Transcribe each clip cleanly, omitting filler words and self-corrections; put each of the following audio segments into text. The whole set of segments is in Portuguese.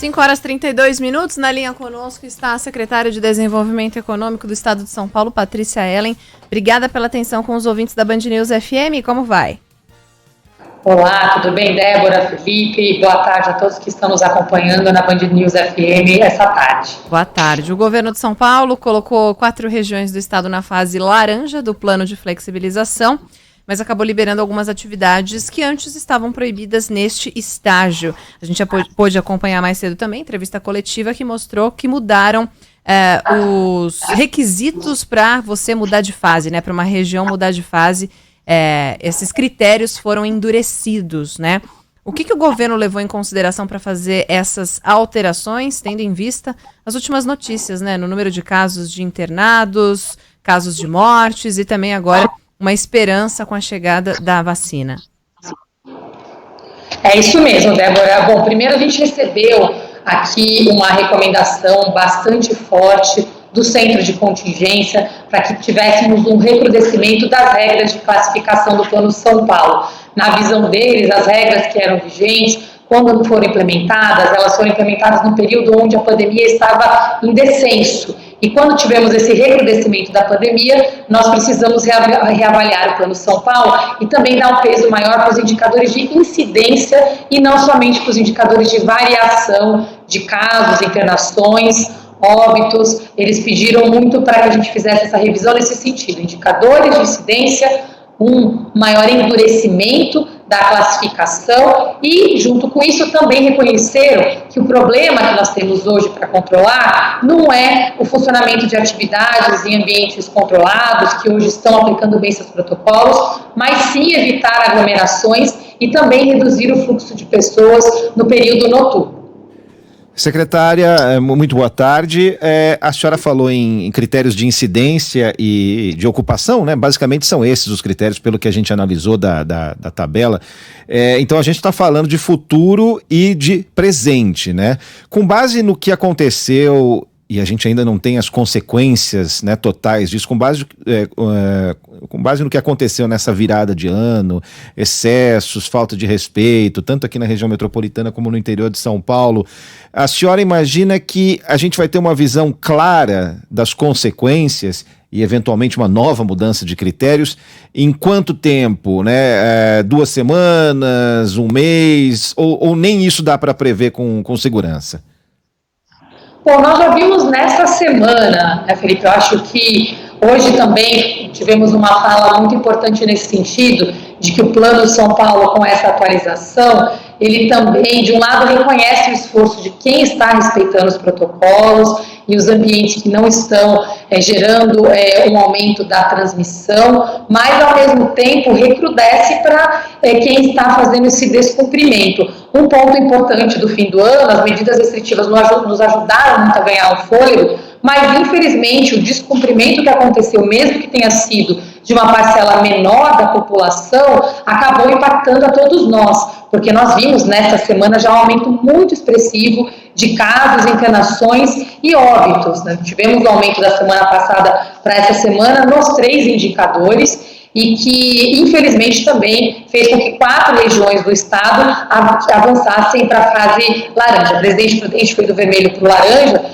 5h32. Na linha conosco está a secretária de Desenvolvimento Econômico do Estado de São Paulo, Patrícia Ellen. Obrigada pela atenção com os ouvintes da Band News FM. Como vai? Olá, tudo bem, Débora, Felipe? Boa tarde a todos que estão nos acompanhando na Band News FM essa tarde. Boa tarde. O governo de São Paulo colocou 4 regiões do estado na fase laranja do plano de flexibilização, mas acabou liberando algumas atividades que antes estavam proibidas neste estágio. A gente já pôde acompanhar mais cedo também entrevista coletiva que mostrou que mudaram os requisitos para você mudar de fase, né? Para uma região mudar de fase, esses critérios foram endurecidos, né? O que o governo levou em consideração para fazer essas alterações, tendo em vista as últimas notícias, né? No número de casos de internados, casos de mortes e também agora uma esperança com a chegada da vacina. É isso mesmo, Débora. Bom, primeiro a gente recebeu aqui uma recomendação bastante forte do Centro de Contingência para que tivéssemos um recrudescimento das regras de classificação do Plano São Paulo. Na visão deles, as regras que eram vigentes, quando não foram implementadas, elas foram implementadas no período onde a pandemia estava em descenso. E quando tivemos esse recrudescimento da pandemia, nós precisamos reavaliar o Plano São Paulo e também dar um peso maior para os indicadores de incidência e não somente para os indicadores de variação de casos, internações, óbitos. Eles pediram muito para que a gente fizesse essa revisão nesse sentido, indicadores de incidência, um maior endurecimento da classificação e, junto com isso, também reconheceram que o problema que nós temos hoje para controlar não é o funcionamento de atividades em ambientes controlados, que hoje estão aplicando bem seus protocolos, mas sim evitar aglomerações e também reduzir o fluxo de pessoas no período noturno. Secretária, muito boa tarde. A senhora falou em critérios de incidência e de ocupação, né? Basicamente são esses os critérios pelo que a gente analisou da tabela. Então a gente está falando de futuro e de presente, né? Com base no que aconteceu, e a gente ainda não tem as consequências, né, totais disso, com base no que aconteceu nessa virada de ano, excessos, falta de respeito, tanto aqui na região metropolitana como no interior de São Paulo, a senhora imagina que a gente vai ter uma visão clara das consequências e eventualmente uma nova mudança de critérios em quanto tempo, né? 2 semanas, 1 mês, ou nem isso dá para prever com segurança? Bom, nós já vimos nesta semana, né, Felipe, eu acho que hoje também tivemos uma fala muito importante nesse sentido, de que o Plano São Paulo, com essa atualização, ele também, de um lado, reconhece o esforço de quem está respeitando os protocolos e os ambientes que não estão gerando um aumento da transmissão, mas, ao mesmo tempo, recrudesce para quem está fazendo esse descumprimento. Um ponto importante do fim do ano, as medidas restritivas nos ajudaram muito a ganhar um fôlego, mas, infelizmente, o descumprimento que aconteceu, mesmo que tenha sido de uma parcela menor da população, acabou impactando a todos nós, porque nós vimos nesta semana já um aumento muito expressivo de casos, internações e óbitos, né? Tivemos um aumento da semana passada para essa semana nos 3 indicadores, e que, infelizmente, também fez com que 4 regiões do estado avançassem para a fase laranja. Presidente Prudente foi do vermelho para o laranja,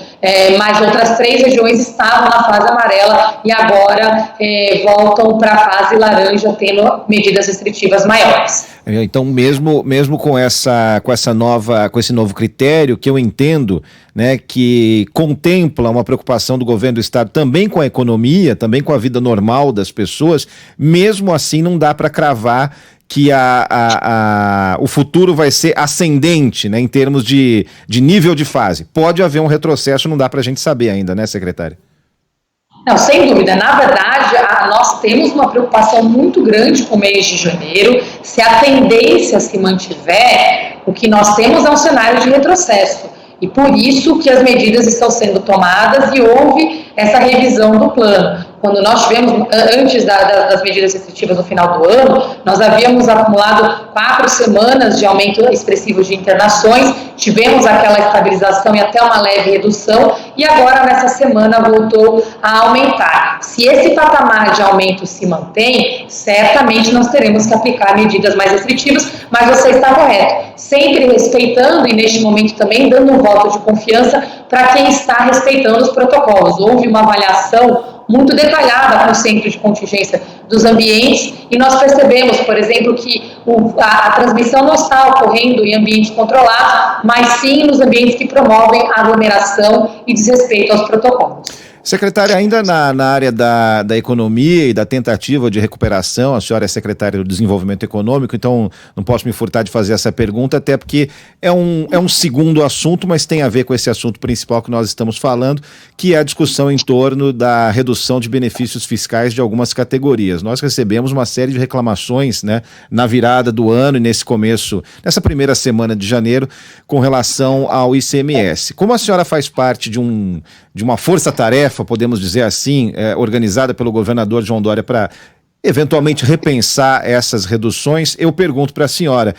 mas outras 3 regiões estavam na fase amarela e agora voltam para a fase laranja, tendo medidas restritivas maiores. Então, mesmo com esse novo critério, que eu entendo, né, que contempla uma preocupação do governo do estado também com a economia, também com a vida normal das pessoas, mesmo assim não dá para cravar que o futuro vai ser ascendente, né, em termos de nível de fase. Pode haver um retrocesso, não dá para a gente saber ainda, né, secretária? Não, sem dúvida. Na verdade, nós temos uma preocupação muito grande com o mês de janeiro. Se a tendência se mantiver, o que nós temos é um cenário de retrocesso. E por isso que as medidas estão sendo tomadas e houve essa revisão do plano. quando nós tivemos, antes das medidas restritivas no final do ano, nós havíamos acumulado 4 semanas de aumento expressivo de internações, tivemos aquela estabilização e até uma leve redução, e agora nessa semana voltou a aumentar. Se esse patamar de aumento se mantém, certamente nós teremos que aplicar medidas mais restritivas, mas você está correto, sempre respeitando e neste momento também dando um voto de confiança para quem está respeitando os protocolos. Houve uma avaliação muito detalhada com o centro de contingência dos ambientes e nós percebemos, por exemplo, que a transmissão não está ocorrendo em ambientes controlados, mas sim nos ambientes que promovem a aglomeração e desrespeito aos protocolos. Secretária, ainda na área da economia e da tentativa de recuperação, a senhora é secretária do Desenvolvimento Econômico, então não posso me furtar de fazer essa pergunta, até porque é um segundo assunto, mas tem a ver com esse assunto principal que nós estamos falando, que é a discussão em torno da redução de benefícios fiscais de algumas categorias. Nós recebemos uma série de reclamações, né, na virada do ano e nessa primeira semana de janeiro, com relação ao ICMS. Como a senhora faz parte de uma força-tarefa, podemos dizer assim, organizada pelo governador João Dória para eventualmente repensar essas reduções, eu pergunto para a senhora,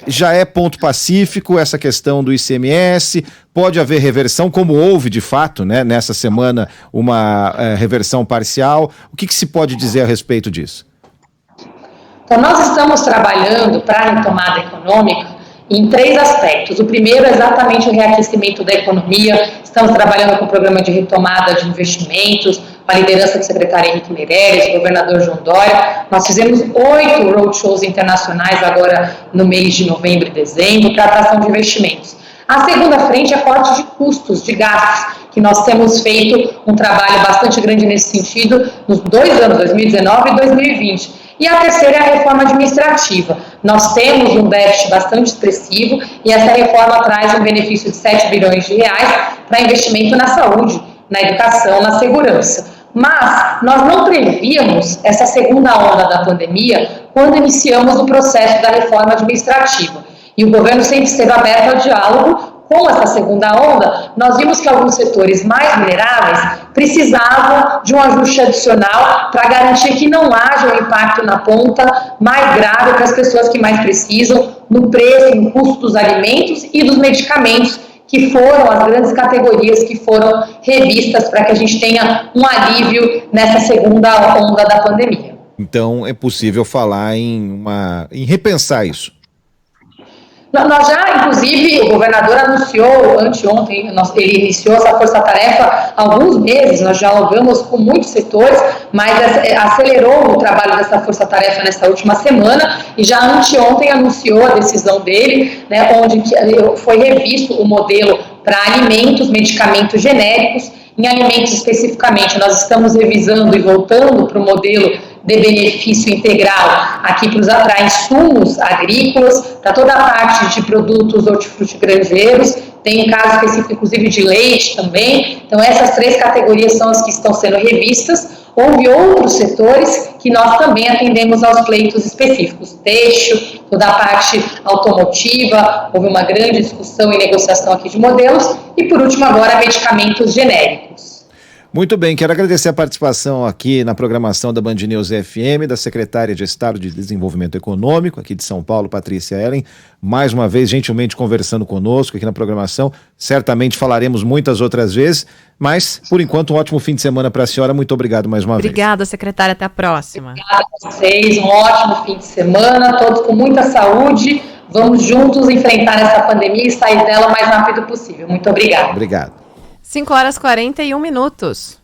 já é ponto pacífico essa questão do ICMS? Pode haver reversão, como houve de fato, né, nessa semana uma reversão parcial? O que se pode dizer a respeito disso? Então, nós estamos trabalhando para a retomada econômica em 3 aspectos. O primeiro é exatamente o reaquecimento da economia. Estamos trabalhando com o programa de retomada de investimentos, com a liderança do secretário Henrique Meirelles, do governador João Dória. Nós fizemos 8 roadshows internacionais agora no mês de novembro e dezembro para atração de investimentos. A segunda frente é corte de custos, de gastos, que nós temos feito um trabalho bastante grande nesse sentido nos 2 anos, 2019 e 2020. E a terceira é a reforma administrativa. Nós temos um déficit bastante expressivo e essa reforma traz um benefício de 7 bilhões de reais para investimento na saúde, na educação, na segurança. Mas nós não prevíamos essa segunda onda da pandemia quando iniciamos o processo da reforma administrativa. E o governo sempre esteve aberto ao diálogo. Com essa segunda onda, nós vimos que alguns setores mais vulneráveis precisavam de um ajuste adicional para garantir que não haja um impacto na ponta mais grave para as pessoas que mais precisam, no preço, no custo dos alimentos e dos medicamentos, que foram as grandes categorias que foram revistas para que a gente tenha um alívio nessa segunda onda da pandemia. Então é possível falar em repensar isso? Nós já, inclusive, o governador anunciou anteontem, ele iniciou essa força-tarefa há alguns meses, nós dialogamos com muitos setores, mas acelerou o trabalho dessa força-tarefa nessa última semana e já anteontem anunciou a decisão dele, né, onde foi revisto o modelo para alimentos, medicamentos genéricos. Em alimentos especificamente, nós estamos revisando e voltando para o modelo de benefício integral aqui para insumos agrícolas, para toda a parte de produtos hortifrutigranjeiros, tem um caso específico inclusive de leite também. Então essas 3 categorias são as que estão sendo revistas. Houve outros setores que nós também atendemos aos pleitos específicos, têxtil, toda a parte automotiva, houve uma grande discussão e negociação aqui de modelos, e por último agora medicamentos genéricos. Muito bem, quero agradecer a participação aqui na programação da Band News FM, da secretária de Estado de Desenvolvimento Econômico, aqui de São Paulo, Patrícia Ellen, mais uma vez gentilmente conversando conosco aqui na programação. Certamente falaremos muitas outras vezes, mas por enquanto um ótimo fim de semana para a senhora. Muito obrigado mais uma vez. Obrigada, secretária, até a próxima. Obrigada a vocês, um ótimo fim de semana, todos com muita saúde. Vamos juntos enfrentar essa pandemia e sair dela o mais rápido possível. Muito obrigada. Obrigado. 5h41.